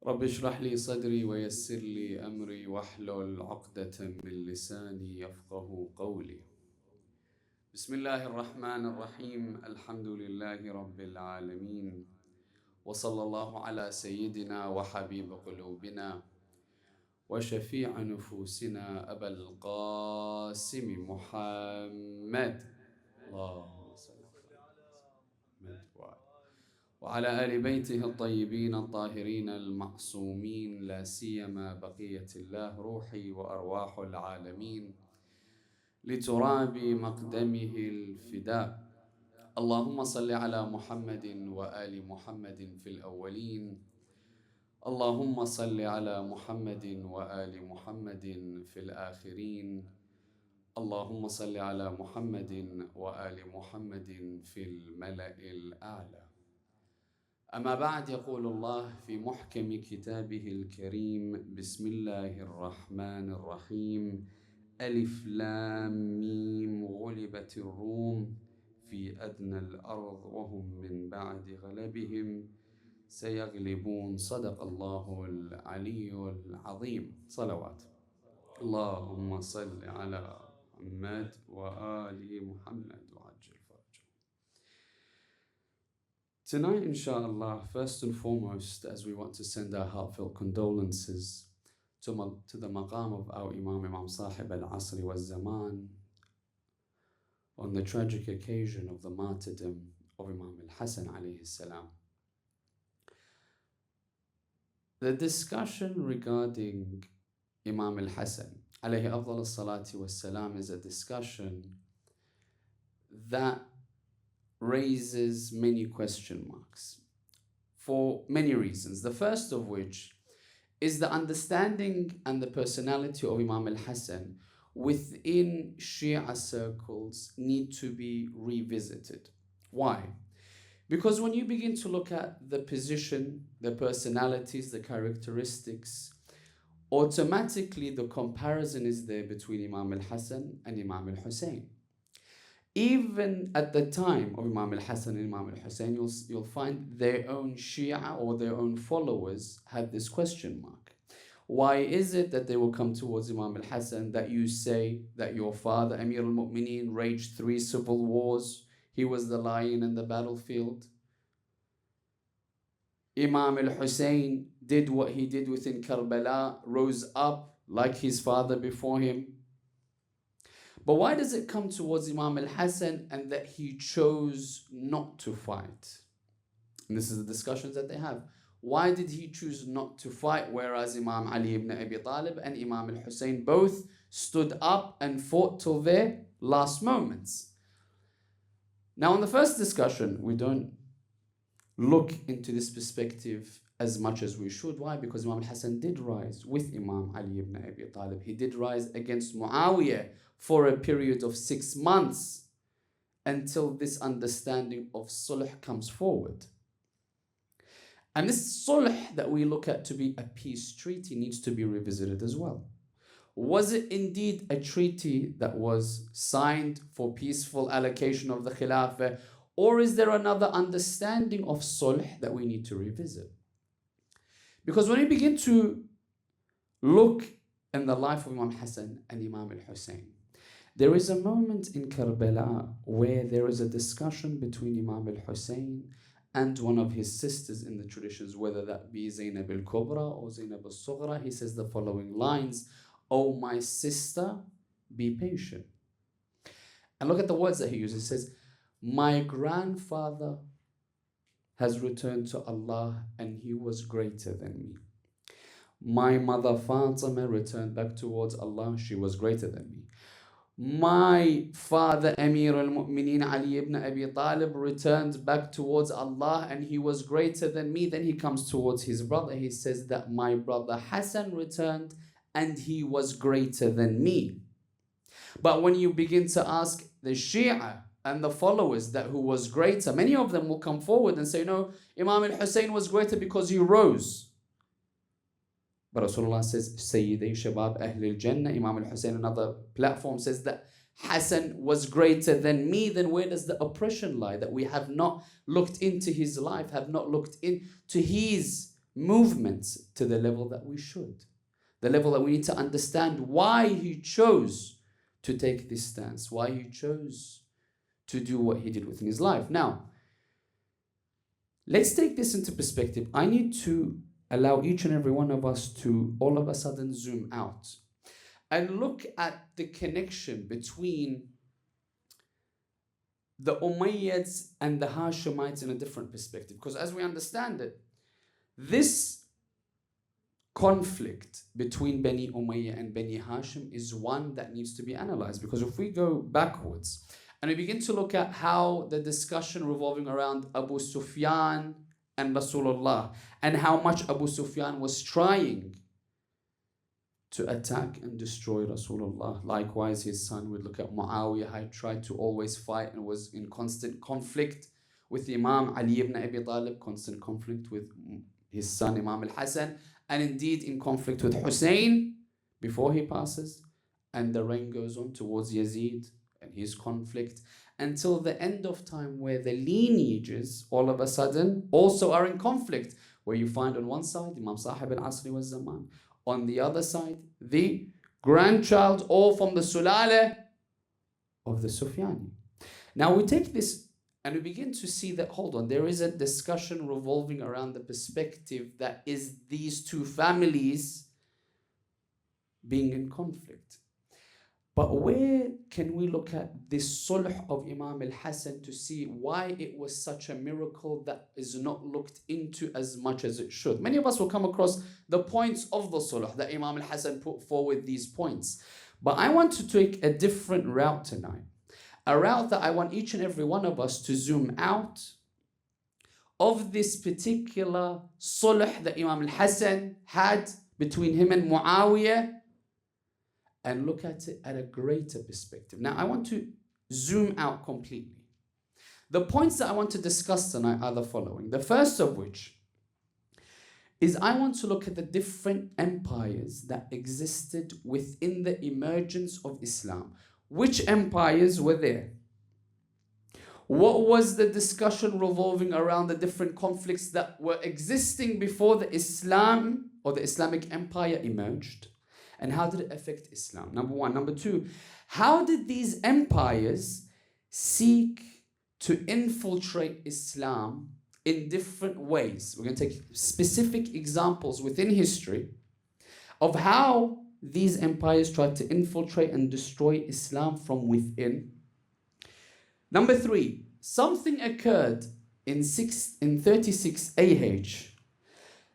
رب اشرح لي صدري ويسر لي أمري واحلل عقدة من لساني يفقه قولي. بسم الله الرحمن الرحيم. الحمد لله رب العالمين، وصلى الله على سيدنا وحبيب قلوبنا وشفيع نفوسنا أبا القاسم محمد، اللهم صل على محمد وعلى آل بيته الطيبين الطاهرين المعصومين، لا سيما بقية الله روحي وأرواح العالمين لتراب مقدمه الفداء. اللهم صل على محمد وآل محمد في الأولين، اللهم صل على محمد وآل محمد في الآخرين، اللهم صل على محمد وآل محمد في الملأ الأعلى. أما بعد، يقول الله في محكم كتابه الكريم: بسم الله الرحمن الرحيم. ألف لام ميم، غلبت الروم في أدنى الأرض وهم من بعد غلبهم سيغلبون. صدق الله العلي العظيم. صلوات. اللهم صل على محمد وآل محمد وعجل فرجه. Tonight, inshallah, first and foremost, as we want to send our heartfelt condolences to the maqam of our Imam Sahib al-Asri wal-Zaman on the tragic occasion of the martyrdom of Imam Al Hassan alayhi salam. The discussion regarding Imam Al Hassan alayhi afdal as-salati was-salam is a discussion that raises many question marks for many reasons. The first of which is the understanding and the personality of Imam Al Hassan within Shia circles need to be revisited. Why? Because when you begin to look at the position, the personalities, the characteristics, automatically the comparison is there between Imam Al Hassan and Imam Al Hussein. Even at the time of Imam Al Hassan and Imam Al Hussein, you'll find their own Shia or their own followers have this question mark. Why is it that they will come towards Imam Al Hassan that you say that your father, Amir al Mu'mineen, waged 3 civil wars? He was the lion in the battlefield. Imam Al Hussein did what he did within Karbala, rose up like his father before him. But why does it come towards Imam Al Hassan and that he chose not to fight? And this is the discussions that they have. Why did he choose not to fight, whereas Imam Ali ibn Abi Talib and Imam Al Hussein both stood up and fought till their last moments? Now, in the first discussion, we don't look into this perspective as much as we should. Why? Because Imam Al Hassan did rise with Imam Ali ibn Abi Talib. He did rise against Muawiyah for a period of 6 months until this understanding of sulh comes forward. And this sulh that we look at to be a peace treaty needs to be revisited as well. Was it indeed a treaty that was signed for peaceful allocation of the Khilafah, or is there another understanding of sulh that we need to revisit? Because when we begin to look in the life of Imam Hassan and Imam Al Hussein, there is a moment in Karbala where there is a discussion between Imam Al Hussein and one of his sisters in the traditions, whether that be Zainab al Kubra or Zainab al Sughra. He says the following lines: "Oh, my sister, be patient." And look at the words that he uses. He says, "My grandfather has returned to Allah and he was greater than me. My mother Fatima returned back towards Allah, she was greater than me. My father Amir al Mu'mineen Ali ibn Abi Talib returned back towards Allah and he was greater than me." Then he comes towards his brother. He says that my brother Hassan returned and he was greater than me. But when you begin to ask the Shia and the followers that who was greater, many of them will come forward and say, no, Imam Al Hussein was greater because he rose. But Rasulullah says, Sayyidi Shabab Ahlul Jannah. Imam Al Hussein, another platform, says that Hassan was greater than me. Then where does the oppression lie? That we have not looked into his life, have not looked into his movements to the level that we should. The level that we need to understand why he chose to take this stance, why he chose to do what he did within his life. Now, let's take this into perspective. I need to allow each and every one of us to all of a sudden zoom out and look at the connection between the Umayyads and the Hashemites in a different perspective. Because as we understand it, this conflict between Bani Umayyah and Bani Hashim is one that needs to be analyzed. Because if we go backwards and we begin to look at how the discussion revolving around Abu Sufyan and Rasulullah, and how much Abu Sufyan was trying to attack and destroy Rasulullah. Likewise, his son would look at Muawiyah, how he tried to always fight and was in constant conflict with Imam Ali ibn Abi Talib, constant conflict with his son Imam Al Hassan, and indeed in conflict with Hussein before he passes. And the reign goes on towards Yazid and his conflict until the end of time, where the lineages all of a sudden also are in conflict, where you find on one side Imam Sahib al-Asri wa Zaman, on the other side the grandchild, all from the Sulale of the Sufyani. Now we take this and we begin to see that, hold on, there is a discussion revolving around the perspective that is these two families being in conflict. But where can we look at this sulh of Imam Al Hassan to see why it was such a miracle that is not looked into as much as it should? Many of us will come across the points of the sulh that Imam Al Hassan put forward, these points. But I want to take a different route tonight. A route that I want each and every one of us to zoom out of this particular sulh that Imam Al Hassan had between him and Muawiyah, and look at it at a greater perspective. Now, I want to zoom out completely. The points that I want to discuss tonight are the following. The first of which is I want to look at the different empires that existed within the emergence of Islam. Which empires were there? What was the discussion revolving around the different conflicts that were existing before the Islam or the Islamic empire emerged? And how did it affect Islam? Number one. Number two, how did these empires seek to infiltrate Islam in different ways? We're going to take specific examples within history of how these empires tried to infiltrate and destroy Islam from within. Number three, something occurred in 36 AH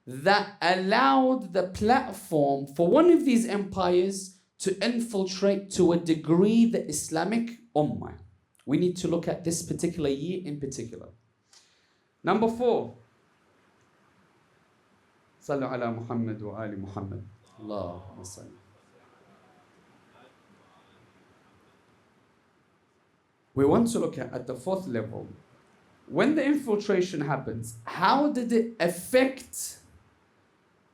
that allowed the platform for one of these empires to infiltrate to a degree the Islamic Ummah. We need to look at this particular year in particular. Number four, Sallu ala Muhammad wa ali Muhammad. Allahumma salli. We want to look at the fourth level. When the infiltration happens, how did it affect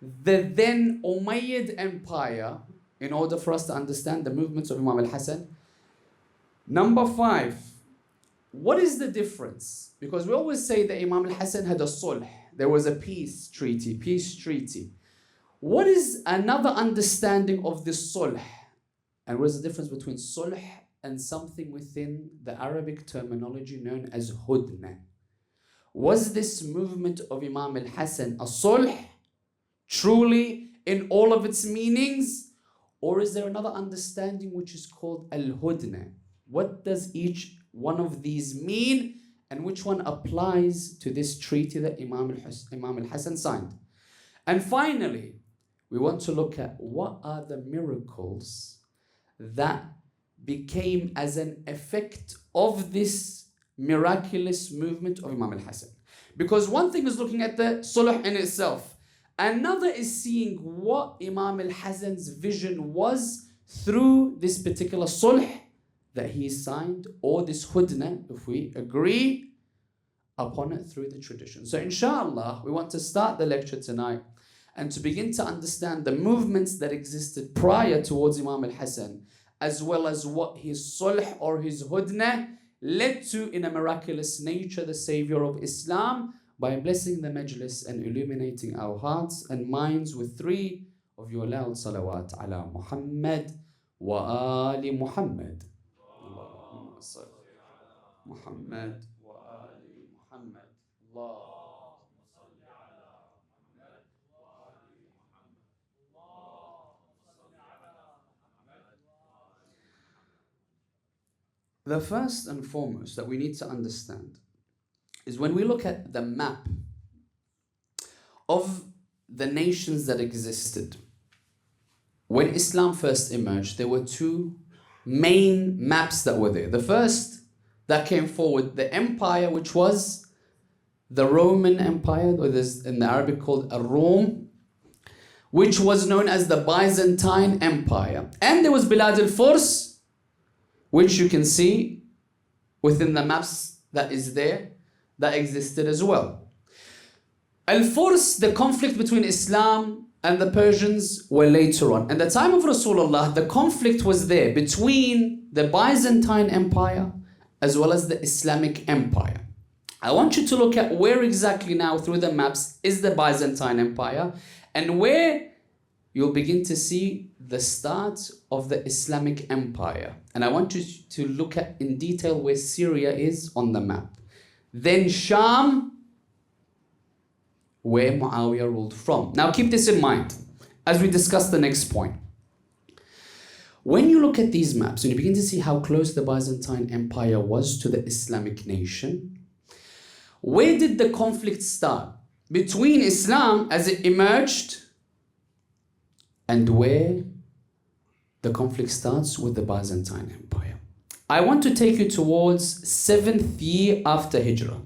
the then Umayyad Empire in order for us to understand the movements of Imam Al Hassan? Number five, what is the difference? Because we always say that Imam Al Hassan had a sulh. There was a peace treaty. What is another understanding of this sulh? And what is the difference between sulh and something within the Arabic terminology known as hudna? Was this movement of Imam Al Hassan a sulh truly in all of its meanings? Or is there another understanding which is called al-hudna? What does each one of these mean, and which one applies to this treaty that Imam Al Hassan signed? And finally, we want to look at what are the miracles that became as an effect of this miraculous movement of Imam Al Hassan. Because one thing is looking at the sulh in itself. Another is seeing what Imam Al Hassan's vision was through this particular sulh that he signed, or this hudna, if we agree upon it through the tradition. So inshallah, we want to start the lecture tonight and to begin to understand the movements that existed prior towards Imam Al Hassan, as well as what his sulh or his hudna led to in a miraculous nature, the savior of Islam, by blessing the majlis and illuminating our hearts and minds with 3 of your loud salawat ala Muhammad wa ali Muhammad. Allahumma salli ala Muhammad wa ali Muhammad. The first and foremost that we need to understand is when we look at the map of the nations that existed. When Islam first emerged, there were 2 main maps that were there. The first that came forward, the empire, which was the Roman Empire, or there's in the Arabic called Rome, which was known as the Byzantine Empire. And there was Bilad al-Furs, which you can see within the maps that is there, that existed as well. Al-Furs, the conflict between Islam and the Persians, were later on. At the time of Rasulullah, the conflict was there between the Byzantine Empire as well as the Islamic Empire. I want you to look at where exactly now through the maps is the Byzantine Empire, and where you'll begin to see the start of the Islamic Empire. And I want you to look at in detail where Syria is on the map. Then Sham, where Muawiyah ruled from. Now keep this in mind as we discuss the next point. When you look at these maps and you begin to see how close the Byzantine Empire was to the Islamic nation, where did the conflict start? Between Islam as it emerged, and where the conflict starts with the Byzantine Empire. I want to take you towards 7th year after Hijrah.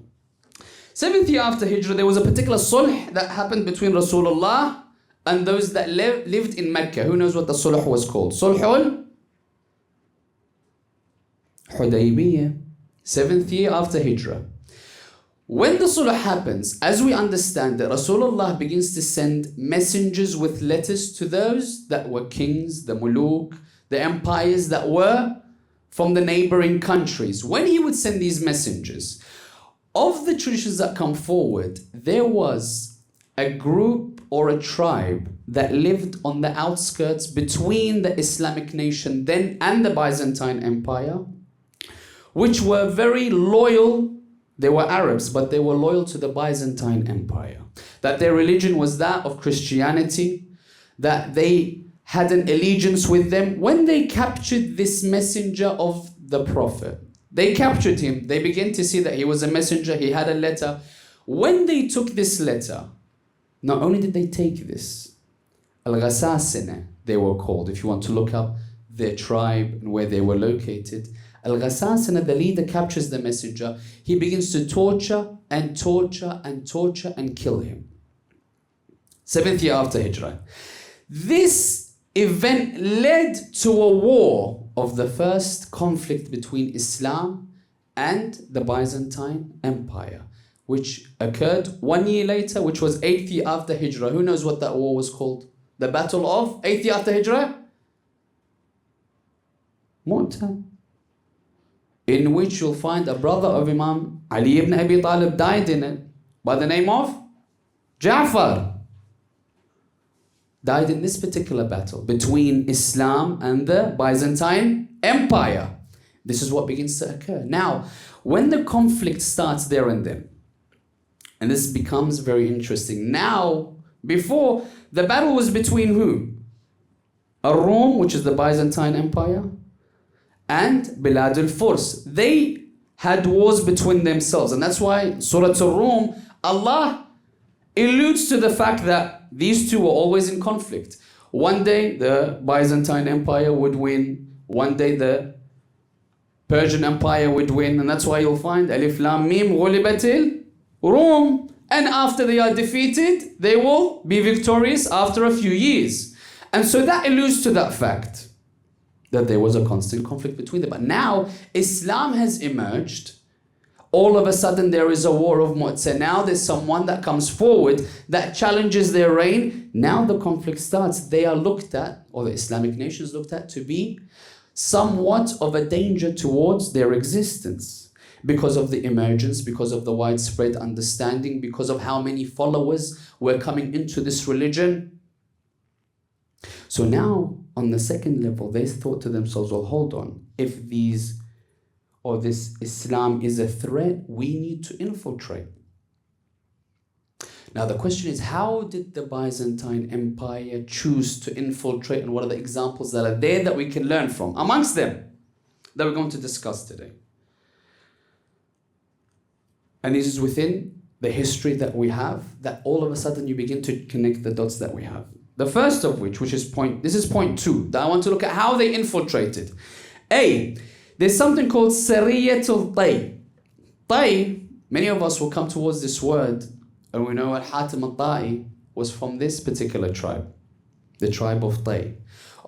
7th year after Hijrah, there was a particular sulh that happened between Rasulullah and those that lived in Mecca. Who knows what the sulh was called? Sulhul Hudaybiyah. 7th year after Hijrah. When the sulh happens, as we understand that Rasulullah begins to send messengers with letters to those that were kings, the muluk, the empires that were from the neighboring countries. When he would send these messengers, of the traditions that come forward, there was a group or a tribe that lived on the outskirts between the Islamic nation then and the Byzantine Empire, which were very loyal. They were Arabs, but they were loyal to the Byzantine Empire. That their religion was that of Christianity, that they had an allegiance with them. When they captured this messenger of the Prophet, they captured him. They began to see that he was a messenger, he had a letter. When they took this letter, not only did they take this, Al-Ghassasina, they were called, if you want to look up their tribe and where they were located. Al-Ghassasina, the leader, captures the messenger. He begins to torture and torture and torture and kill him. 7th year after Hijrah. This event led to a war of the first conflict between Islam and the Byzantine Empire, which occurred 1 year later, which was 8th year after Hijrah. Who knows what that war was called? The Battle of 8th year after Hijrah? Mu'tah. In which you'll find a brother of Imam Ali ibn Abi Talib died in it by the name of Ja'far. Died in this particular battle between Islam and the Byzantine Empire. This is what begins to occur. Now, when the conflict starts there and then, and this becomes very interesting. Now, before, the battle was between who? Rome, which is the Byzantine Empire, and Bilad al-Furs. They had wars between themselves. And that's why Surah Al-Rum, Allah alludes to the fact that these two were always in conflict. One day the Byzantine Empire would win. One day the Persian Empire would win. And that's why you'll find Alif Lam Mim Ghulibatil Rum. And after they are defeated, they will be victorious after a few years. And so that alludes to that fact, that there was a constant conflict between them. But now Islam has emerged. All of a sudden there is a war of Mu'tah. Now there's someone that comes forward that challenges their reign. Now the conflict starts. They are looked at, or the Islamic nations looked at, to be somewhat of a danger towards their existence. because of the emergence, because of the widespread understanding, because of how many followers were coming into this religion. So now, on the second level, they thought to themselves, well, hold on, if this Islam is a threat, we need to infiltrate. Now the question is, how did the Byzantine Empire choose to infiltrate, and what are the examples that are there that we can learn from amongst them that we're going to discuss today? And this is within the history that we have, that all of a sudden you begin to connect the dots that we have. The first of which is point 2, that I want to look at how they infiltrated. There's something called Sariyatul Tay. Tay, many of us will come towards this word, and we know Al-Hatim al-Ta'i was from this particular tribe, the tribe of Tay.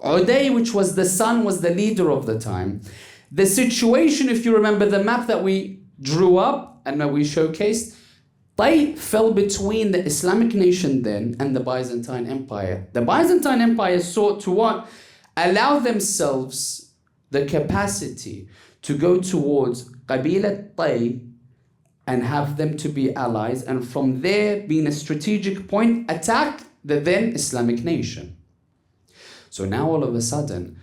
Uday, which was the son, was the leader of the time. The situation, if you remember the map that we drew up and that we showcased, Tay fell between the Islamic nation then and the Byzantine Empire. The Byzantine Empire sought to what? Allow themselves the capacity to go towards Qabila Tay and have them to be allies, and from there, being a strategic point, attack the then Islamic nation. So now all of a sudden,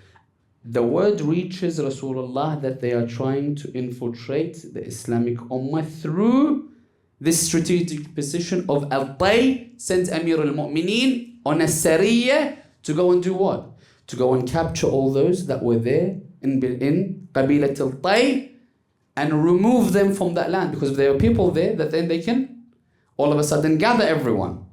the word reaches Rasulullah that they are trying to infiltrate the Islamic Ummah through this strategic position of Al-Tay sent Amir al-Mu'mineen on a Sariyah to go and do what? To go and capture all those that were there in Qabilat al-Tay and remove them from that land, because if there are people there, that then they can all of a sudden gather everyone.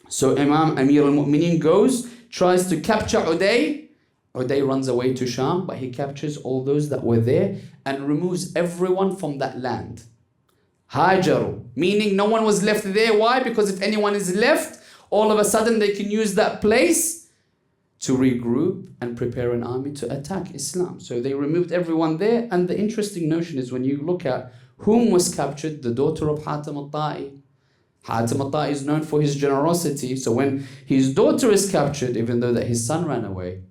So Imam Amir al-Mu'mineen goes, tries to capture Uday. Uday runs away to Sham, but he captures all those that were there and removes everyone from that land. Hajaru, meaning no one was left there. Why? Because if anyone is left, all of a sudden they can use that place to regroup and prepare an army to attack Islam. So they removed everyone there. And the interesting notion is when you look at whom was captured, the daughter of Hatim al-Ta'i. Hatim al-Ta'i is known for his generosity. So when his daughter is captured, even though that his son ran away,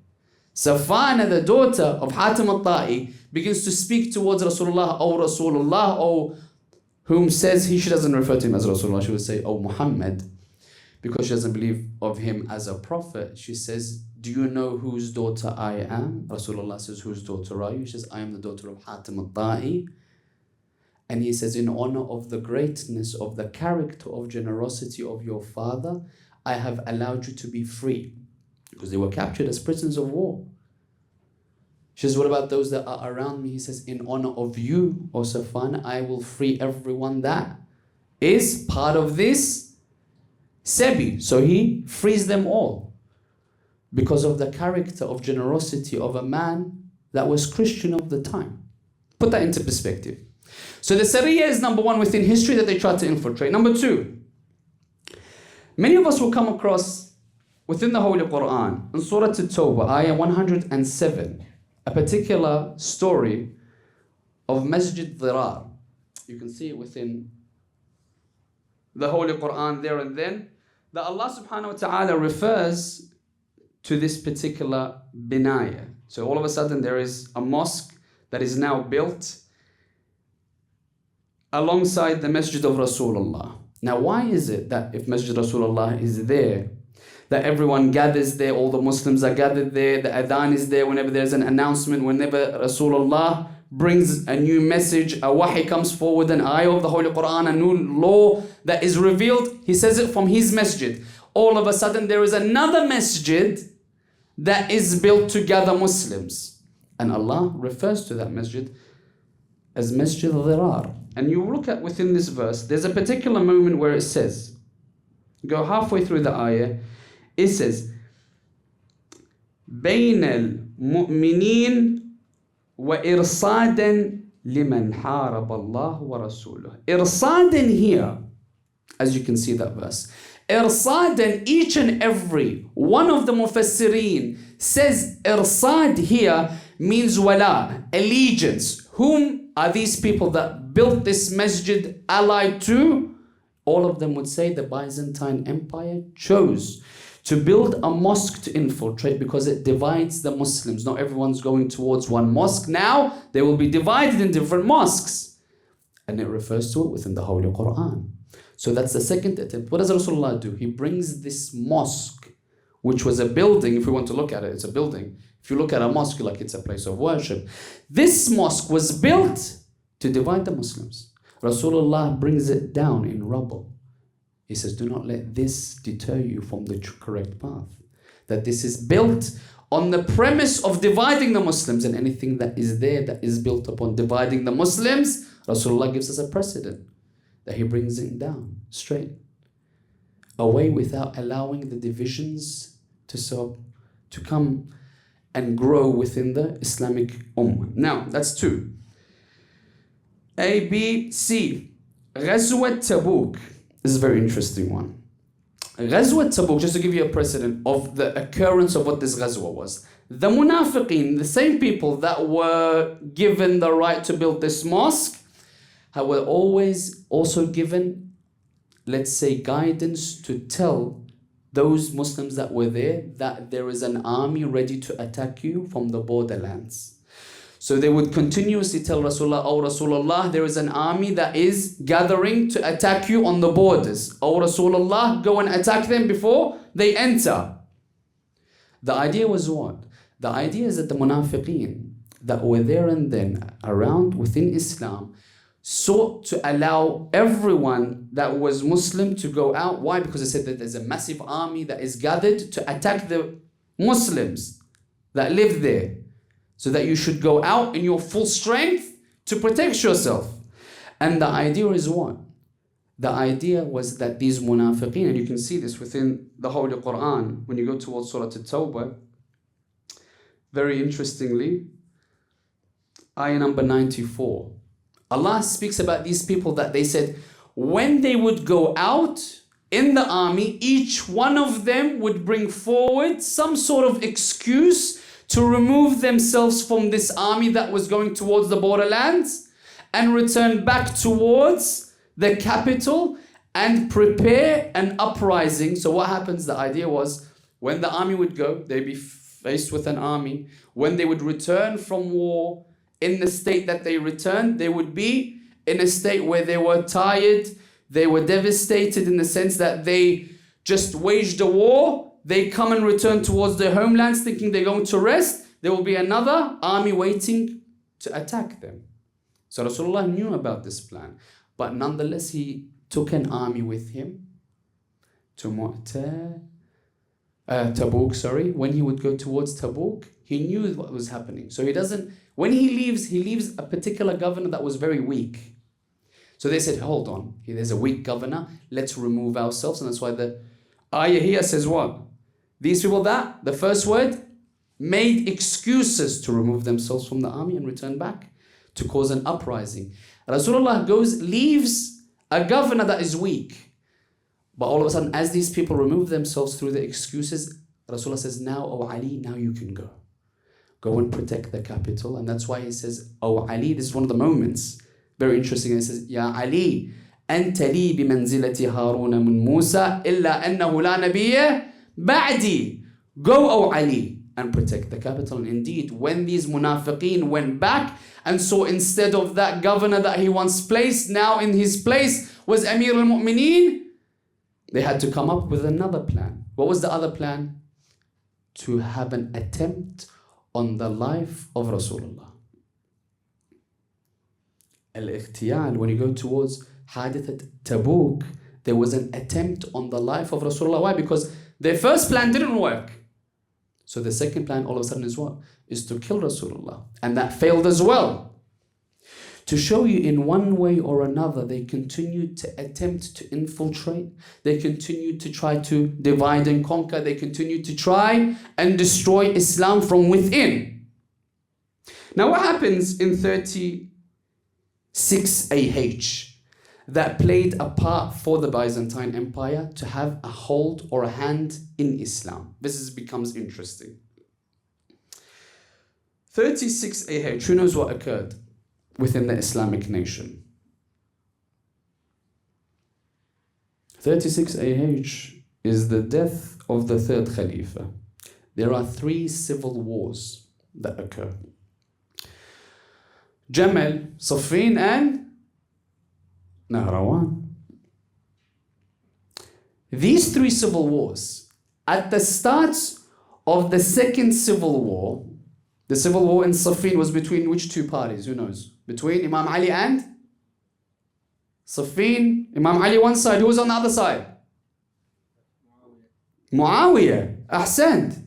Safana, the daughter of Hatim al-Ta'i, begins to speak towards Rasulullah, or whom says she doesn't refer to him as Rasulullah, she would say, oh Muhammad, because she doesn't believe of him as a prophet. She says, do you know whose daughter I am? Rasulullah says, whose daughter are you? She says, I am the daughter of Hatim al-Ta'i. And he says, in honor of the greatness of the character of generosity of your father, I have allowed you to be free, because they were captured as prisoners of war. She says, what about those that are around me? He says, in honor of you, O Safan, I will free everyone that is part of this Sebi. So he frees them all because of the character of generosity of a man that was Christian of the time. Put that into perspective. So the Sariyah is number one within history that they tried to infiltrate. Number two, many of us will come across within the Holy Quran, in Surah At-Tawbah, ayah 107, a particular story of Masjid Dirar. You can see it within the Holy Quran there and then, that Allah subhanahu wa ta'ala refers to this particular binaya. So all of a sudden there is a mosque that is now built alongside the Masjid of Rasulullah. Now why is it that if Masjid Rasulullah is there, that everyone gathers there, all the Muslims are gathered there, the adhan is there whenever there's an announcement, whenever Rasulullah brings a new message, a wahi comes forward, an ayah of the Holy Quran, a new law that is revealed, he says it from his masjid. All of a sudden there is another masjid that is built to gather Muslims. And Allah refers to that masjid as Masjid Dirar. And you look at within this verse, there's a particular moment where it says, go halfway through the ayah, it says, بين المؤمنين وإرصادا لمن حارب الله ورسوله. إرصادا here, as you can see that verse. إرصادا, each and every one of the mufassirin says إرصاد here means wala, allegiance. Whom are these people that built this masjid allied to? All of them would say the Byzantine Empire chose to build a mosque to infiltrate because it divides the Muslims. Not everyone's going towards one mosque. Now they will be divided in different mosques. And it refers to it within the Holy Quran. So that's the second attempt. What does Rasulullah do? He brings this mosque, which was a building. If we want to look at it, it's a building. If you look at a mosque, like it's a place of worship. This mosque was built to divide the Muslims. Rasulullah brings it down in rubble. He says, do not let this deter you from the correct path. That this is built on the premise of dividing the Muslims, and anything that is there that is built upon dividing the Muslims, Rasulullah gives us a precedent that he brings it down straight away without allowing the divisions to come and grow within the Islamic Ummah. Now, that's two. A, B, C. Ghazwat Tabuk. This is a very interesting one. Ghazwat Tabuk, just to give you a precedent of the occurrence of what this Ghazwa was. The Munafiqeen, the same people that were given the right to build this mosque, were always also given, let's say, guidance to tell those Muslims that were there that there is an army ready to attack you from the borderlands. So they would continuously tell Rasulullah, "Oh Rasulullah, there is an army that is gathering to attack you on the borders. Oh Rasulullah, go and attack them before they enter." The idea was what? The idea is that the Munafiqeen that were there and then around within Islam sought to allow everyone that was Muslim to go out. Why? Because they said that there's a massive army that is gathered to attack the Muslims that live there. So that you should go out in your full strength to protect yourself. And the idea is what? The idea was that these Munafiqeen, and you can see this within the Holy Quran, when you go towards Surah At-Tawbah, very interestingly, ayah number 94. Allah speaks about these people that they said, when they would go out in the army, each one of them would bring forward some sort of excuse to remove themselves from this army that was going towards the borderlands and return back towards the capital and prepare an uprising. So what happens? The idea was when the army would go, they'd be faced with an army. When they would return from war, in the state that they returned, they would be in a state where they were tired, they were devastated in the sense that they just waged a war. They come and return towards their homelands thinking they're going to rest. There will be another army waiting to attack them. So Rasulullah knew about this plan. But nonetheless, he took an army with him to Tabuk, When he would go towards Tabuk, he knew what was happening. So when he leaves a particular governor that was very weak. So they said, hold on, there's a weak governor, let's remove ourselves. And that's why the ayah here says what? These people that, the first word, made excuses to remove themselves from the army and return back to cause an uprising. Rasulullah leaves a governor that is weak. But all of a sudden, as these people remove themselves through the excuses, Rasulullah says, now, O Ali, now you can go. Go and protect the capital. And that's why he says, O Ali, this is one of the moments. Very interesting. He says, Ya Ali, أنت لي بمنزلة هارون من موسى إلا أنه لا نبي بعدي. Go, O Ali, and protect the capital. And indeed, when these Munafiqeen went back and saw instead of that governor that he once placed, now in his place was Amir al-Mu'mineen, they had to come up with another plan. What was the other plan? To have an attempt on the life of Rasulullah. Al-Ikhtiyal, when you go towards Hadithat Tabuk, there was an attempt on the life of Rasulullah. Why? Because their first plan didn't work. So the second plan all of a sudden is what? Is to kill Rasulullah. And that failed as well. To show you in one way or another, they continued to attempt to infiltrate. They continued to try to divide and conquer. They continued to try and destroy Islam from within. Now what happens in 36 AH that played a part for the Byzantine Empire to have a hold or a hand in Islam? This becomes interesting. 36 AH, who knows what occurred within the Islamic nation? 36 AH is the death of the third Khalifa. There are 3 civil wars that occur. Jamal, Siffin, and Nahrawan. These three civil wars, at the start of the second civil war, the civil war in Siffin was between which two parties? Who knows? Between Imam Ali and Siffin. Imam Ali one side. Who was on the other side? Muawiyah. Ahsant.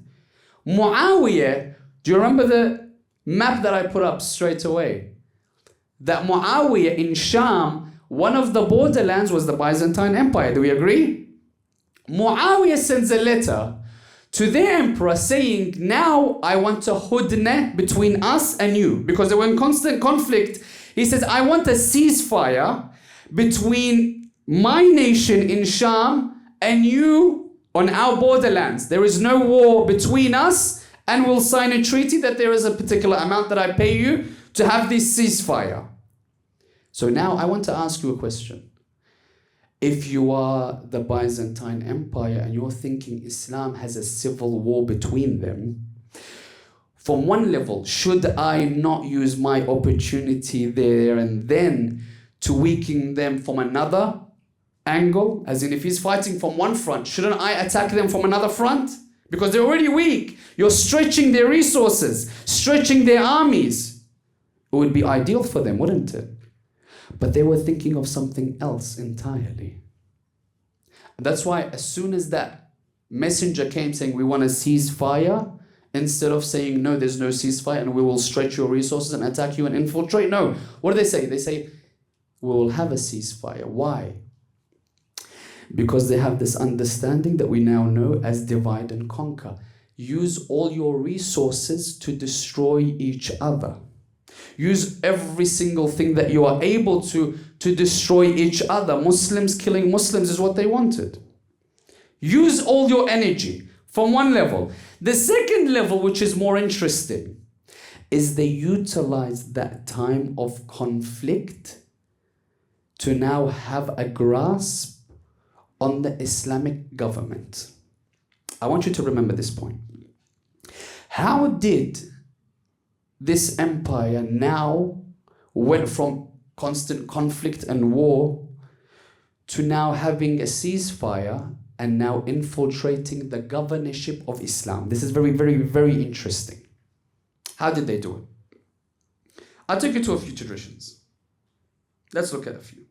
Muawiyah. Do you remember the map that I put up straight away? That Muawiyah in Sham, one of the borderlands was the Byzantine Empire. Do we agree? Muawiyah sends a letter to their emperor saying, now I want a hudna between us and you. Because they were in constant conflict. He says, I want a ceasefire between my nation in Sham and you on our borderlands. There is no war between us, and we'll sign a treaty that there is a particular amount that I pay you to have this ceasefire. So now I want to ask you a question. If you are the Byzantine Empire and you're thinking Islam has a civil war between them, from one level, should I not use my opportunity there and then to weaken them from another angle? As in, if he's fighting from one front, shouldn't I attack them from another front? Because they're already weak. You're stretching their resources, stretching their armies. It would be ideal for them, wouldn't it? But they were thinking of something else entirely. And that's why as soon as that messenger came saying, we want a ceasefire, instead of saying, no, there's no ceasefire and we will stretch your resources and attack you and infiltrate. No. What do they say? They say, we will have a ceasefire. Why? Because they have this understanding that we now know as divide and conquer. Use all your resources to destroy each other. Use every single thing that you are able to destroy each other. Muslims killing Muslims is what they wanted. Use all your energy from one level. The second level, which is more interesting, is they utilize that time of conflict to now have a grasp on the Islamic government. I want you to remember this point. How did this empire now went from constant conflict and war to now having a ceasefire and now infiltrating the governorship of Islam? This is very, very, very interesting. How did they do it? I'll take you to a few traditions. Let's look at a few.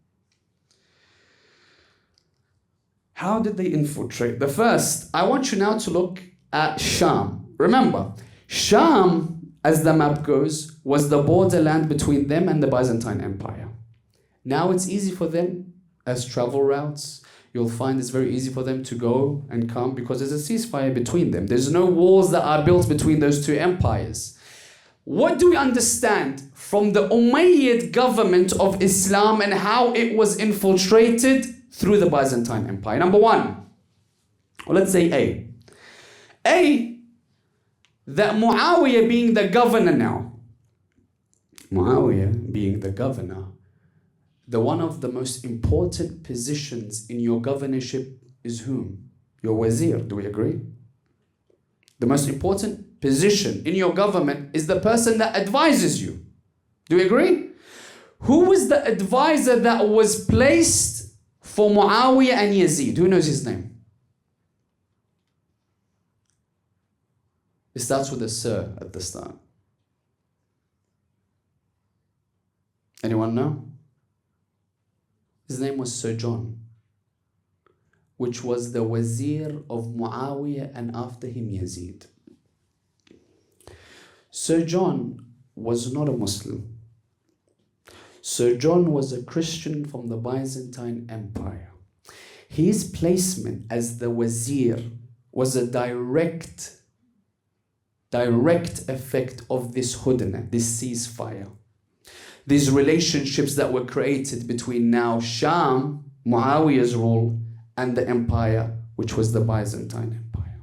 How did they infiltrate? The first, I want you now to look at Sham. Remember, Sham, as the map goes, was the borderland between them and the Byzantine Empire. Now it's easy for them as travel routes. You'll find it's very easy for them to go and come because there's a ceasefire between them. There's no walls that are built between those two empires. What do we understand from the Umayyad government of Islam and how it was infiltrated through the Byzantine Empire? Number one, or let's say A, that Muawiyah being the governor now, Muawiyah being the governor, the one of the most important positions in your governorship is whom? Your wazir, do we agree? The most important position in your government is the person that advises you. Do we agree? Who was the advisor that was placed for Muawiyah and Yazid? Who knows his name? It starts with a sir at the start. Anyone know? His name was Sir John, which was the wazir of Muawiyah and after him Yazid. Sir John was not a Muslim. Sir John was a Christian from the Byzantine Empire. His placement as the wazir was a direct effect of this hudna, this ceasefire. These relationships that were created between now Sham, Muawiyah's rule, and the empire, which was the Byzantine Empire.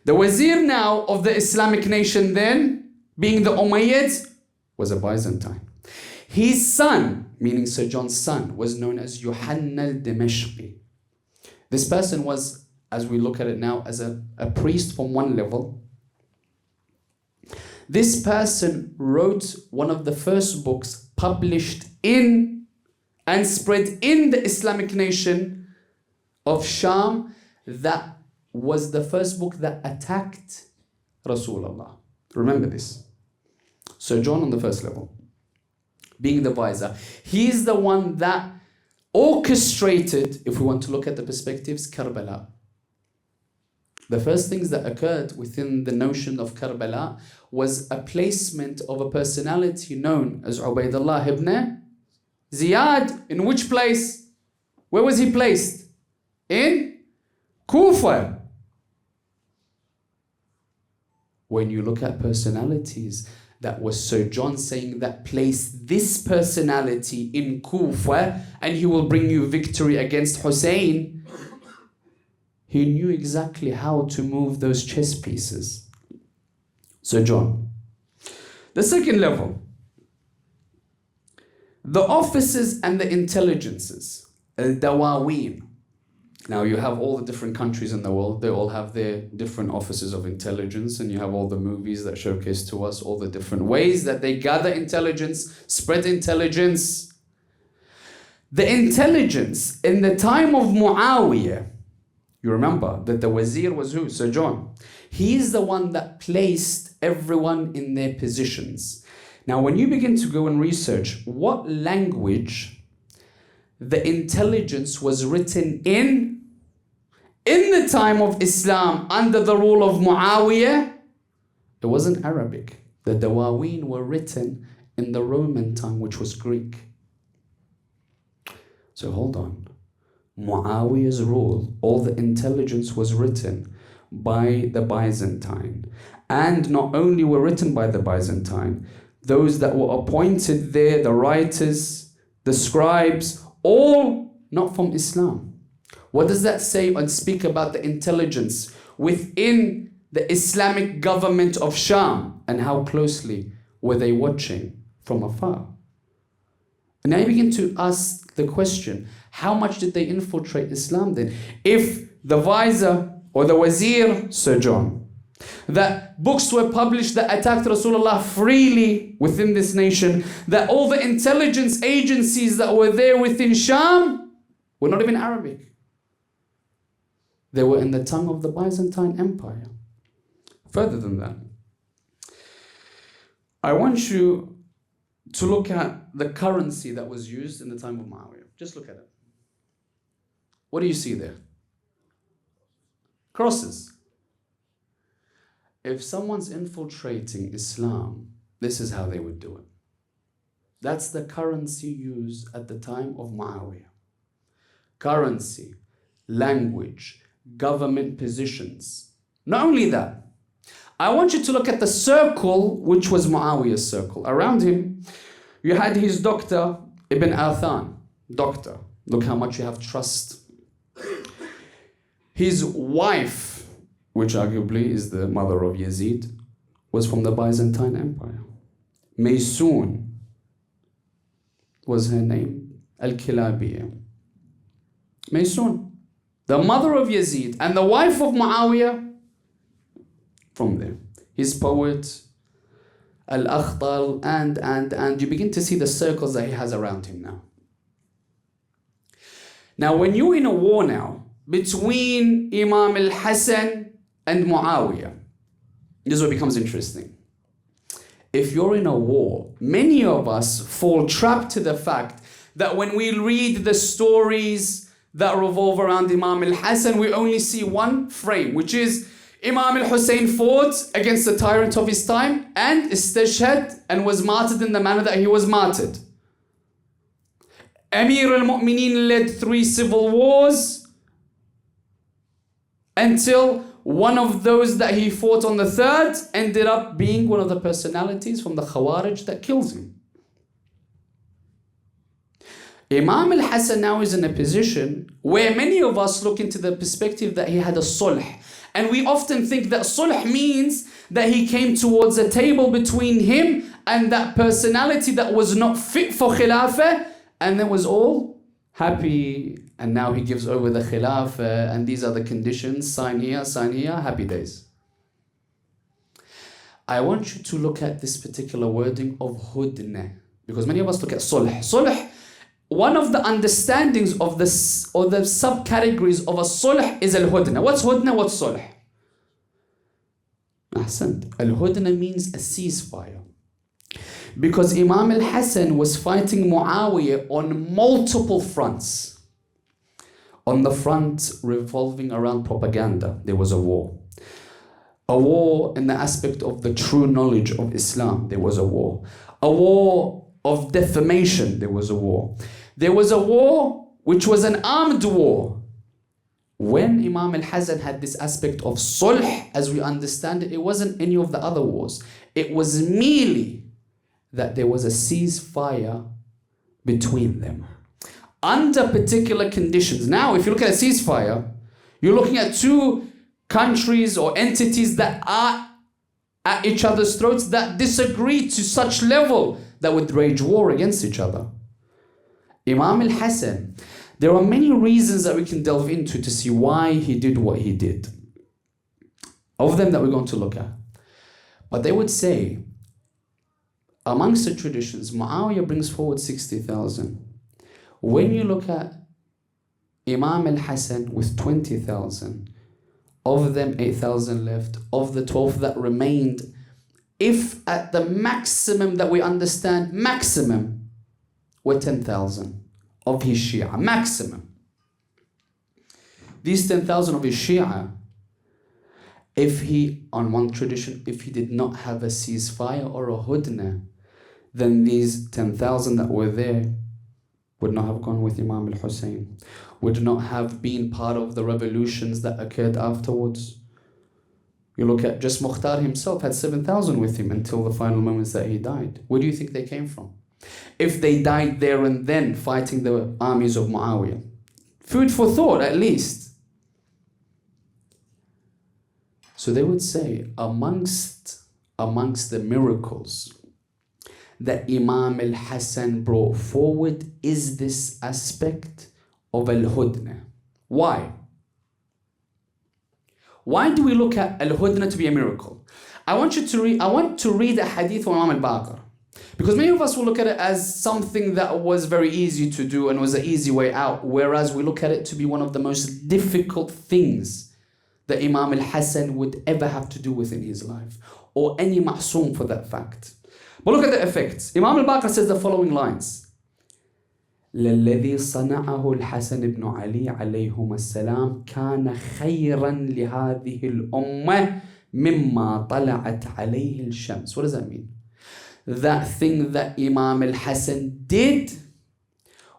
The wazir now of the Islamic nation then, being the Umayyads, was a Byzantine. His son, meaning Sir John's son, was known as Yohanna al-Dimashqi. This person was, as we look at it now, as a priest from one level. This person wrote one of the first books published in and spread in the Islamic nation of Sham. That was the first book that attacked Rasulullah. Remember this. So John on the first level, being the visor, he's the one that orchestrated, if we want to look at the perspectives, Karbala. The first things that occurred within the notion of Karbala was a placement of a personality known as Ubaydullah ibn Ziyad. In which place? Where was he placed? In Kufa. When you look at personalities, that was so John saying that place this personality in Kufa and he will bring you victory against Hussein. He knew exactly how to move those chess pieces. So John. The second level, the officers and the intelligences, al-dawaween. Now you have all the different countries in the world, they all have their different offices of intelligence, and you have all the movies that showcase to us all the different ways that they gather intelligence, spread intelligence. The intelligence in the time of Muawiyah, you remember that the wazir was who? Sir John. He's the one that placed everyone in their positions. Now when you begin to go and research what language the intelligence was written in the time of Islam under the rule of Muawiyah, it wasn't Arabic. The Dawaween were written in the Roman tongue, which was Greek. So hold on. Muawiyah's rule, all the intelligence was written by the Byzantine. And not only were written by the Byzantine, those that were appointed there, the writers, the scribes, all not from Islam. What does that say and speak about the intelligence within the Islamic government of Sham? And how closely were they watching from afar? And now you begin to ask the question, how much did they infiltrate Islam then? If the visor or the wazir, Sir John, that books were published that attacked Rasulullah freely within this nation, that all the intelligence agencies that were there within Sham were not even Arabic. They were in the tongue of the Byzantine Empire. Further than that, I want you to look at the currency that was used in the time of Muawiyah. Just look at it. What do you see there? Crosses. If someone's infiltrating Islam, this is how they would do it. That's the currency used at the time of Muawiyah. Currency, language, government positions. Not only that, I want you to look at the circle, which was Muawiyah's circle. Around him, you had his doctor, Ibn Athan. Doctor. Look how much you have trust. His wife, which arguably is the mother of Yazid, was from the Byzantine Empire. Maysoon was her name. Al-Kilabiyya. Maysoon, the mother of Yazid and the wife of Muawiyah, from there. His poet, Al-Akhtal, and you begin to see the circles that he has around him now. Now, when you're in a war now, between Imam Al Hassan and Muawiyah, this is what becomes interesting. If you're in a war, many of us fall trapped to the fact that when we read the stories that revolve around Imam Al Hassan, we only see one frame, which is Imam Al Hussein fought against the tyrant of his time and istashhad and was martyred in the manner that he was martyred. Amir al-Mu'mineen led 3 civil wars until one of those that he fought on the 3rd ended up being one of the personalities from the Khawarij that kills him. Imam Al Hassan now is in a position where many of us look into the perspective that he had a sulh. And we often think that sulh means that he came towards a table between him and that personality that was not fit for khilafah, and then was all happy, and now he gives over the khilafah, and these are the conditions, sign here, happy days. I want you to look at this particular wording of hudna, because many of us look at sulh. Sulh one of the understandings of this, or the subcategories of a sulh, is al-hudna. What's hudna? What's sulh? Ahsant. Al-hudna means a ceasefire. Because Imam Al Hassan was fighting Muawiyah on multiple fronts. On the front revolving around propaganda, there was a war. A war in the aspect of the true knowledge of Islam, there was a war. A war of defamation, there was a war. There was a war which was an armed war. When Imam Al Hassan had this aspect of sulh, as we understand it, it wasn't any of the other wars. It was merely that there was a ceasefire between them under particular conditions. Now, if you look at a ceasefire, you're looking at two countries or entities that are at each other's throats, that disagree to such level that would wage war against each other. Imam Al Hassan, there are many reasons that we can delve into to see why he did what he did. Of them that we're going to look at. But they would say, amongst the traditions, Muawiyah brings forward 60,000. When you look at Imam Al Hassan with 20,000, of them 8,000 left, of the 12 that remained, if at the maximum that we understand, maximum, were 10,000 of his Shia, maximum. These 10,000 of his Shia, if he, on one tradition, if he did not have a ceasefire or a hudna, then these 10,000 that were there would not have gone with Imam Al Hussein, would not have been part of the revolutions that occurred afterwards. You look at just Mukhtar himself had 7,000 with him until the final moments that he died. Where do you think they came from? If they died there and then fighting the armies of Muawiyah. Food for thought, at least. So they would say, amongst the miracles that Imam Al Hassan brought forward is this aspect of Al-Hudna. Why? Why do we look at Al-Hudna to be a miracle? I want to read a hadith from Imam Al-Baqir. Because many of us will look at it as something that was very easy to do and was an easy way out, whereas we look at it to be one of the most difficult things that Imam Al Hassan would ever have to do within his life, or any ma'soom for that fact. But look at the effects. Imam Al-Baqir says the following lines. للذي صنعه الحسن بن علي عليهما السلام كان خيرا لهذه الأمة مما طلعت عليه الشمس. What does that mean? That thing that Imam Al Hassan did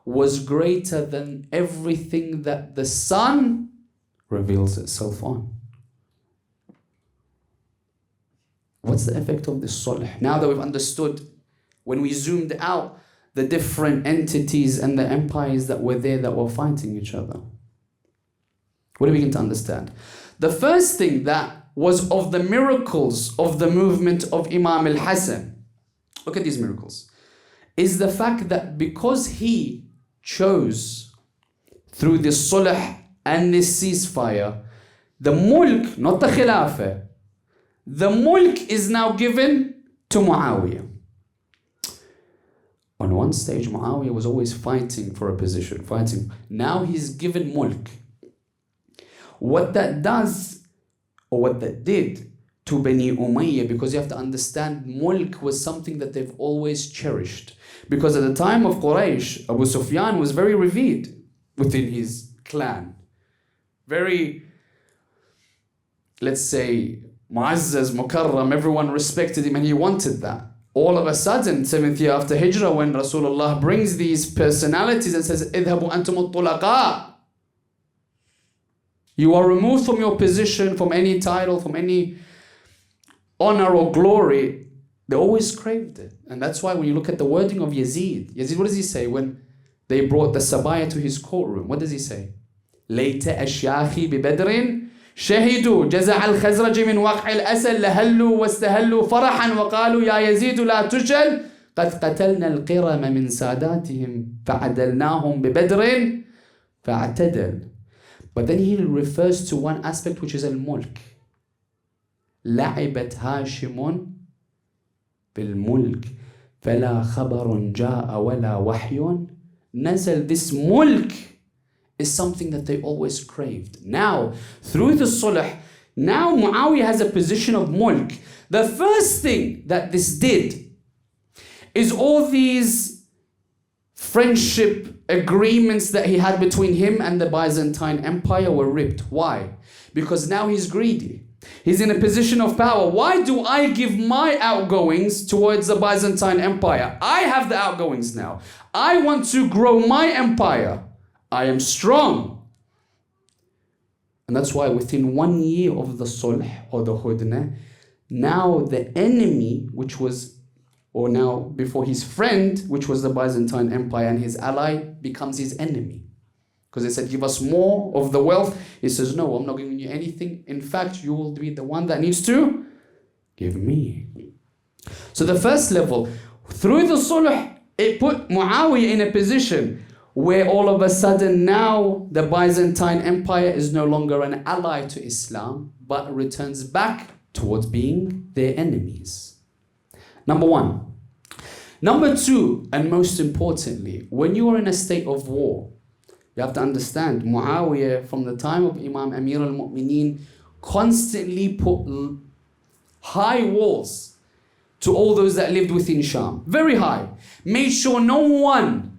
was greater than everything that the sun reveals itself on. What's the effect of this sulh? Now that we've understood, when we zoomed out, the different entities and the empires that were there that were fighting each other. What do we begin to understand? The first thing that was of the miracles of the movement of Imam Al Hassan, look at these miracles, is the fact that because he chose through this sulh and this ceasefire, the mulk, not the khilafah, the mulk is now given to Muawiyah. On one stage, Muawiyah was always fighting for a position, fighting. Now he's given mulk. What that does, or what that did to Bani Umayyah, because you have to understand, mulk was something that they've always cherished. Because at the time of Quraysh, Abu Sufyan was very revered within his clan. Very, let's say, Mu'azzaz, Mukarram, everyone respected him and he wanted that. All of a sudden, 7th year after Hijrah, when Rasulullah brings these personalities and says, اذهبوا أنتم الطلقاء, you are removed from your position, from any title, from any honor or glory. They always craved it. And that's why when you look at the wording of Yazid, what does he say when they brought the Sabaya to his courtroom? What does he say? ليت أشياخي ببدر شهدوا جزع الخزرج من وقع الأسل لهلوا واستهلوا فرحا وقالوا يا يزيد لا تجل قد قتلنا القرم من ساداتهم فعدلناهم ببدر فاعتدل. But then he refers to one aspect which is al-mulk. لعبت هاشم بالملك فلا خبر جاء ولا وحي nazal, this mulk is something that they always craved. Now, through the sulh, now Muawiyah has a position of mulk. The first thing that this did is all these friendship agreements that he had between him and the Byzantine Empire were ripped. Why? Because now he's greedy. He's in a position of power. Why do I give my outgoings towards the Byzantine Empire? I have the outgoings now. I want to grow my empire. I am strong. And that's why within 1 year of the sulh or the hudna, now the enemy, which was, or now before his friend, which was the Byzantine Empire, and his ally becomes his enemy. Because they said, give us more of the wealth. He says, no, I'm not giving you anything. In fact, you will be the one that needs to give me. So the first level, through the sulh, it put Muawiyah in a position where all of a sudden now the Byzantine Empire is no longer an ally to Islam, but returns back towards being their enemies. Number one. Number two, and most importantly, when you are in a state of war, you have to understand, Muawiyah, from the time of Imam Amir al-Mu'mineen, constantly put high walls to all those that lived within Sham. Very high. Made sure no one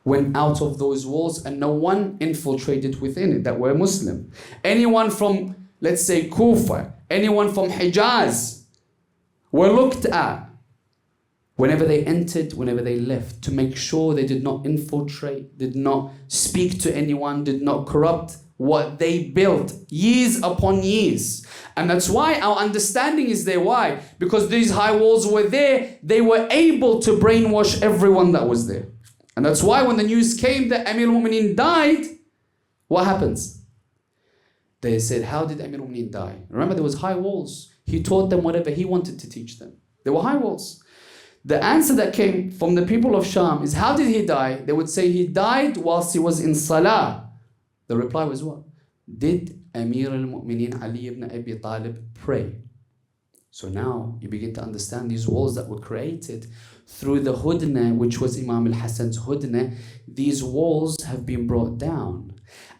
went out of those walls and no one infiltrated within it that were Muslim. Anyone from, let's say, Kufa, anyone from Hijaz were looked at whenever they entered, whenever they left, to make sure they did not infiltrate, did not speak to anyone, did not corrupt what they built years upon years. And that's why our understanding is there. Why? Because these high walls were there, they were able to brainwash everyone that was there. And that's why when the news came that Amir al-Mu'mineen died, what happens? They said, how did Amir al-Mu'mineen die? Remember, there was high walls. He taught them whatever he wanted to teach them. There were high walls. The answer that came from the people of Sham is, how did he die? They would say he died whilst he was in Salah. The reply was what? Did Amir al-Mu'mineen Ali ibn Abi Talib pray? So now you begin to understand these walls that were created through the hudna, which was Imam Al Hassan's hudna. These walls have been brought down.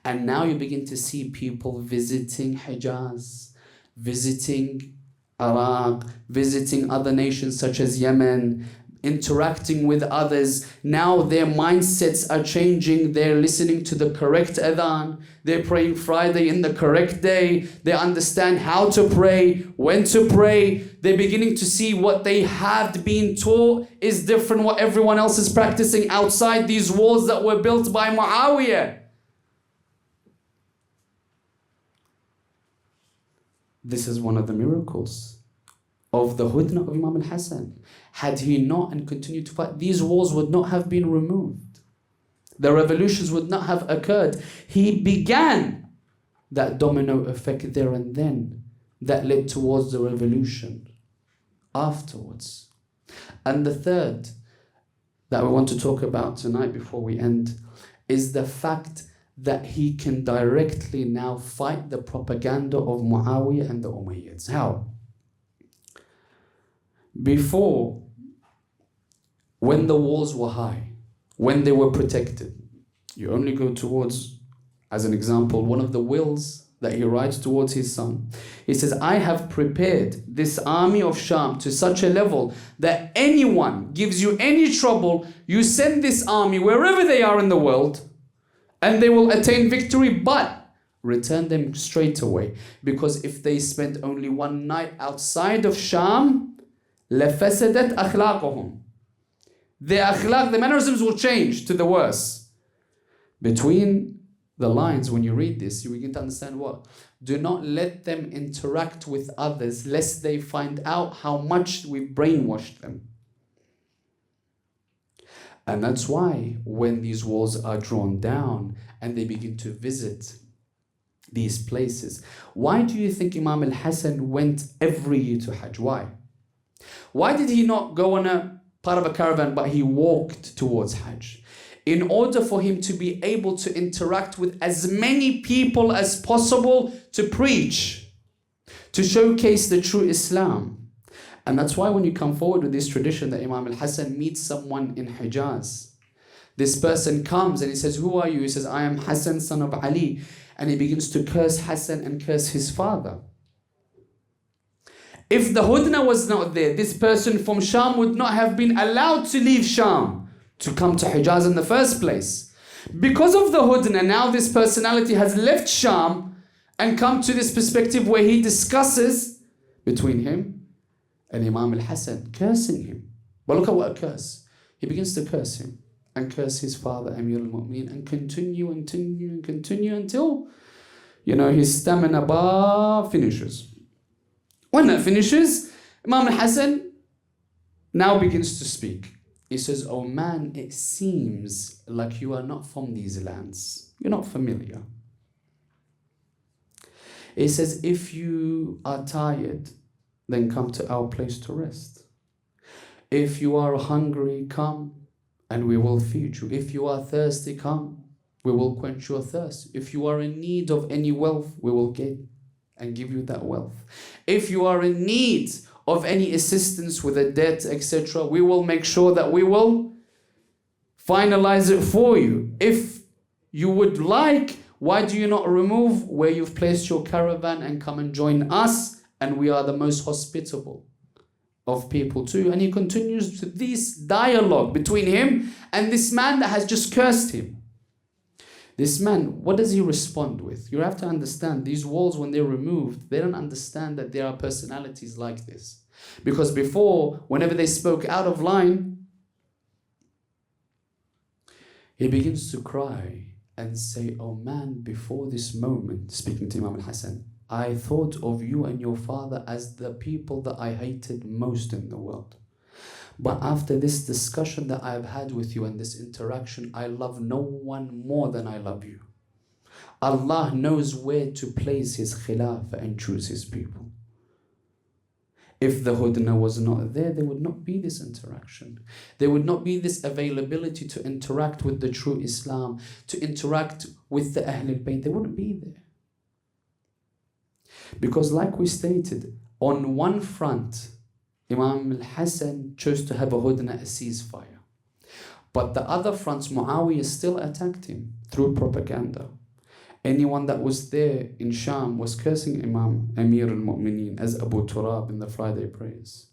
And now you begin to see people visiting Hijaz, visiting Iraq, visiting other nations such as Yemen, interacting with others. Now their mindsets are changing. They're listening to the correct adhan. They're praying Friday in the correct day. They understand how to pray, when to pray. They're beginning to see what they have been taught is different, what everyone else is practicing outside these walls that were built by Muawiyah. This is one of the miracles of the hudna of Imam Al Hassan. Had he not and continued to fight, these walls would not have been removed. The revolutions would not have occurred. He began that domino effect there and then that led towards the revolution afterwards. And the third that we want to talk about tonight before we end is the fact that he can directly now fight the propaganda of Muawiyah and the Umayyads. How? Before, when the walls were high, when they were protected, you only go towards, as an example, one of the wills that he writes towards his son. He says, I have prepared this army of Sham to such a level that anyone gives you any trouble, you send this army wherever they are in the world, and they will attain victory, but return them straight away. Because if they spent only one night outside of Sham, لَفَسَدَتْ أَخْلَاقُهُمْ. Their akhlaq, the mannerisms will change to the worse. Between the lines, when you read this, you begin to understand what? Do not let them interact with others, lest they find out how much we've brainwashed them. And that's why when these walls are drawn down and they begin to visit these places, why do you think Imam Al Hassan went every year to Hajj? Why? Why did he not go on a part of a caravan, but he walked towards Hajj? In order for him to be able to interact with as many people as possible to preach, to showcase the true Islam. And that's why when you come forward with this tradition that Imam Al Hassan meets someone in Hijaz, This person comes and he says, who are you? He says, I am Hassan, son of Ali. And he begins to curse Hassan and curse his father. If the Hudna was not there, this person from Sham would not have been allowed to leave Sham to come to Hijaz in the first place. Because of the Hudna, now this personality has left Sham and come to this perspective where he discusses between him and Imam Al Hassan, cursing him. But look at what a curse. He begins to curse him and curse his father, Amir al-Mu'mineen, and continue until, his stamina bar finishes. When that finishes, Imam Al Hassan now begins to speak. He says, oh man, it seems like you are not from these lands. You're not familiar. He says, if you are tired, then come to our place to rest. If you are hungry, come and we will feed you. If you are thirsty, come, we will quench your thirst. If you are in need of any wealth, we will get and give you that wealth. If you are in need of any assistance with a debt, etc., we will make sure that we will finalize it for you. If you would like, why do you not remove where you've placed your caravan and come and join us? And we are the most hospitable of people too. And he continues to this dialogue between him and this man that has just cursed him. This man, what does he respond with? You have to understand, these walls, when they're removed, they don't understand that there are personalities like this. Because before, whenever they spoke out of line, he begins to cry and say, oh man, before this moment, speaking to Imam Al Hassan, I thought of you and your father as the people that I hated most in the world. But after this discussion that I've had with you and this interaction, I love no one more than I love you. Allah knows where to place His khilafah and choose His people. If the Hudna was not there, there would not be this interaction. There would not be this availability to interact with the true Islam, to interact with the Ahlul Bayt. They wouldn't be there. Because like we stated, on one front, Imam Al Hassan chose to have a Hudna, a ceasefire. But the other fronts, Muawiyah still attacked him through propaganda. Anyone that was there in Sham was cursing Imam Amir al-Mu'mineen as Abu Turab in the Friday prayers.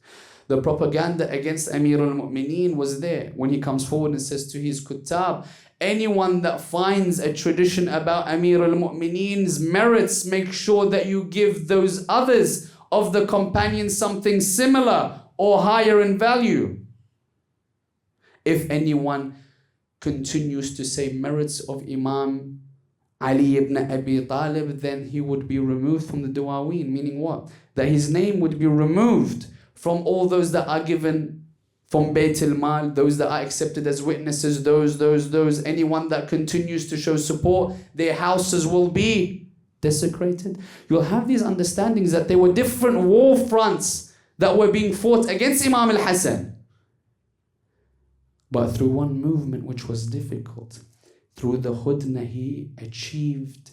The propaganda against Amir al-Mu'mineen was there when he comes forward and says to his Kuttab, anyone that finds a tradition about Amir al-Mu'mineen's merits, make sure that you give those others of the companions something similar or higher in value. If anyone continues to say merits of Imam Ali ibn Abi Talib, then he would be removed from the Dawaween, meaning what? That his name would be removed from all those that are given from Bayt al-Mal, those that are accepted as witnesses, those. Anyone that continues to show support, their houses will be desecrated. You'll have these understandings that there were different war fronts that were being fought against Imam Al Hassan. But through one movement which was difficult, through the Hudna, he achieved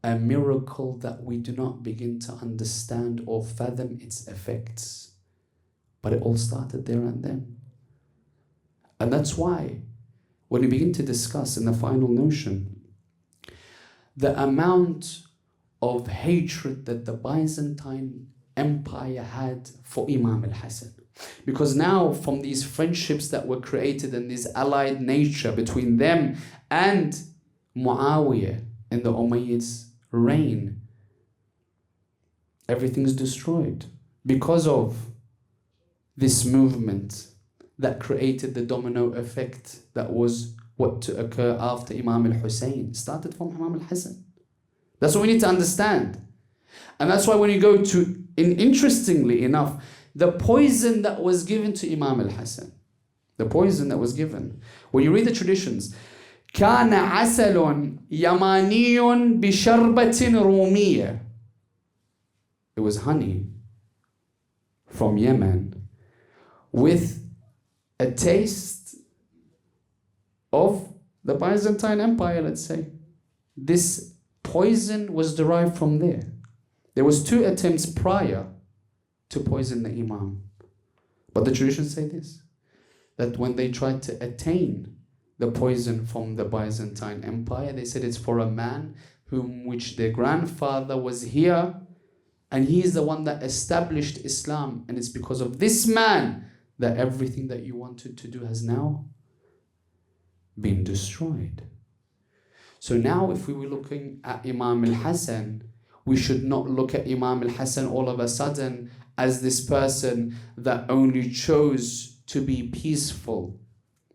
a miracle that we do not begin to understand or fathom its effects. But it all started there and then. And that's why, when we begin to discuss in the final notion, the amount of hatred that the Byzantine Empire had for Imam Al Hassan. Because now, from these friendships that were created and this allied nature between them and Muawiyah in the Umayyads' reign, everything's destroyed because of this movement that created the domino effect that was what to occur after Imam al-Hussein. It started from Imam Al Hassan. That's what we need to understand. And that's why when you go to, interestingly enough, the poison that was given to Imam Al Hassan, the poison that was given, when you read the traditions, كان عسل يماني بشربة رومية. It was honey from Yemen with a taste of the Byzantine Empire, let's say. This poison was derived from there. There was 2 attempts prior to poison the Imam. But the traditions say this, that when they tried to attain the poison from the Byzantine Empire. They said it's for a man which their grandfather was here, and he is the one that established Islam, and it's because of this man that everything that you wanted to do has now been destroyed. So now if we were looking at Imam Al Hassan, we should not look at Imam Al Hassan all of a sudden as this person that only chose to be peaceful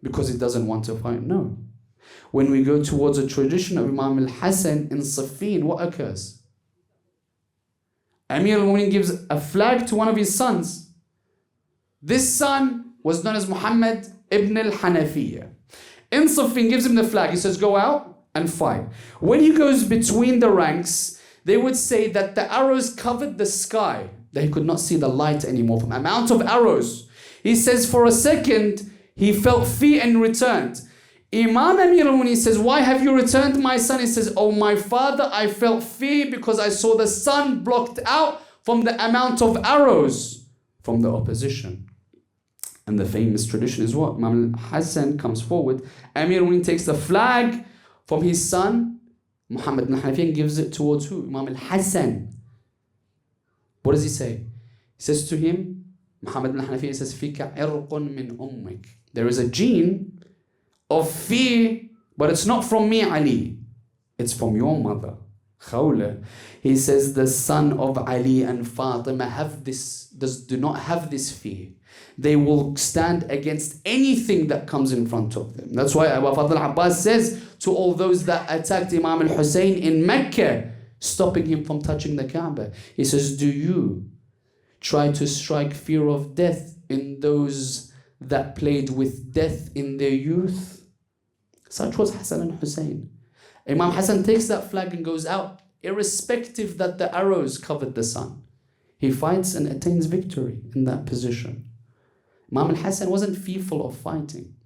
because he doesn't want to fight. No. When we go towards a tradition of Imam Al Hassan in Safin, what occurs? Amir al-Mu'minin gives a flag to one of his sons. This son was known as Muhammad ibn al-Hanafiyyah. In Safin gives him the flag. He says, go out and fight. When he goes between the ranks, they would say that the arrows covered the sky, that he could not see the light anymore from the amount of arrows. He says for a second, he felt fear and returned. Imam Amir al-Mu'minin says, why have you returned, my son? He says, oh, my father, I felt fear because I saw the sun blocked out from the amount of arrows from the opposition. And the famous tradition is what? Imam Al Hassan comes forward. Amir al-Mu'minin takes the flag from his son, Muhammad ibn Hanafiyyah, and gives it towards who? Imam Al Hassan. What does he say? He says to him, Muhammad ibn Hanafiyyah says, Fika irqun min ummik. There is a gene of fear, but it's not from me, Ali. It's from your mother, Khawla. He says, the son of Ali and Fatima do not have this fear. They will stand against anything that comes in front of them. That's why Abu Fadl Abbas says to all those that attacked Imam al-Hussein in Mecca, stopping him from touching the Kaaba. He says, do you try to strike fear of death in those that played with death in their youth? Such was Hassan and Hussein. Imam Hassan takes that flag and goes out, irrespective that the arrows covered the sun. He fights and attains victory in that position. Imam al-Hassan wasn't fearful of fighting.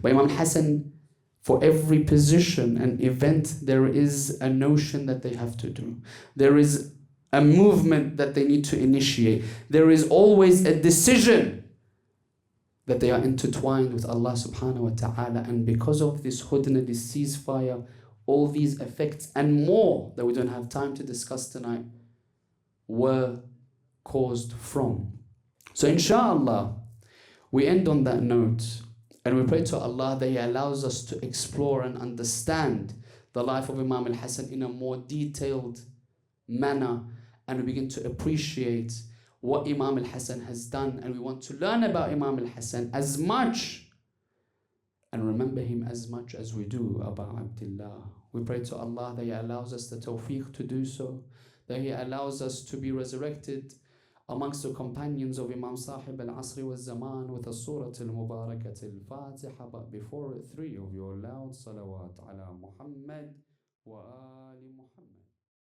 But Imam al-Hassan, for every position and event, there is a notion that they have to do. There is a movement that they need to initiate. There is always a decision that they are intertwined with Allah subhanahu wa ta'ala. And because of this hudna, this ceasefire, all these effects and more that we don't have time to discuss tonight were caused from. So inshallah, we end on that note, and we pray to Allah that He allows us to explore and understand the life of Imam Al Hassan in a more detailed manner, and we begin to appreciate what Imam Al Hassan has done, and we want to learn about Imam Al Hassan as much and remember him as much as we do about Abdullah. We pray to Allah that He allows us the tawfiq to do so, that He allows us to be resurrected amongst the companions of Imam Sahib al-Asri wal-Zaman with a surah al-Mubarakat al-Fatiha. But before it, 3 of your loud salawat ala Muhammad wa ali Muhammad.